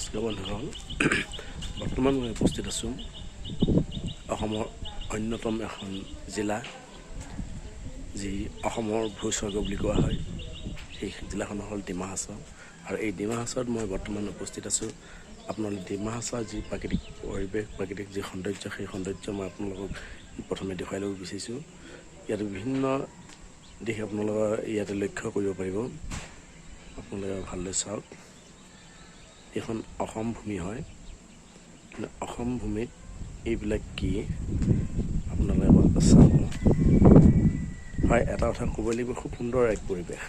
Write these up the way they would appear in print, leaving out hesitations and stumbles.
নমস্কাৰ বন্ধুসকল বৰ্তমান মই উপস্থিত আছোঁ অসমৰ অন্যতম এখন জিলা যি অসমৰ ভূস্বৰ্গ বুলি কোৱা হয় সেই জিলাখন হ'ল ডিমা হাছাও আৰু এই ডিমা হাছাওত মই বৰ্তমান উপস্থিত আছোঁ আপোনালোকে ডিমা হাছাওৰ যি প্ৰাকৃতিক পৰিৱেশ প্ৰাকৃতিক যি সৌন্দৰ্য সেই সৌন্দৰ্য মই আপোনালোকক প্ৰথমে দেখুৱাই ল'ব বিচাৰিছোঁ ইয়াত বিভিন্ন দিশ আপোনালোকে ইয়াতে লক্ষ্য কৰিব পাৰিব আপোনালোকে ভালদৰে চাওক এখন অসম ভূমি হয় কিন্তু অসম ভূমিত এইবিলাক কি আপোনালোকে চাব হয় এটা কথা ক'ব লাগিব খুব সুন্দৰ এক পৰিৱেশ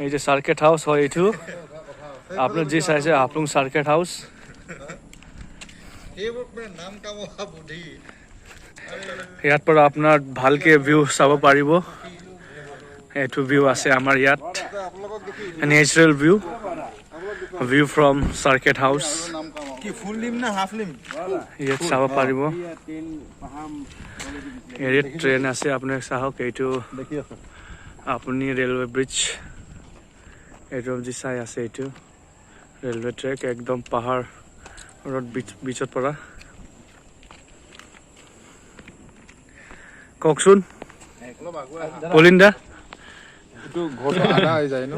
এই যে সাৰ্কিট হাউস হয় এইটো আপনাৰ যে চাইছে হাফলং সাৰ্কিট হাউস ইয়াত পৰা আপোনাৰ ভালকে ভিউ চাব পাৰিব এইটো ভিউ আছে আমাৰ ইয়াত নেচাৰেল ভিউ ফ্ৰম সাৰ্কিট হাউস কি ফুল লিম না হাফ লিম ইয়াত চাব পাৰিব এৰিয়াত ট্ৰেইন আছে আপুনি চাওক এইটো আপুনি ৰেলৱে ব্ৰিজ এইটো যি চাই আছে এইটো ৰেলৱে ট্ৰেক একদম পাহাৰ ৰোড বিচত পৰা কওকচোন পলিন্দা এইটো ঘৰটো আধা হৈ যায় ন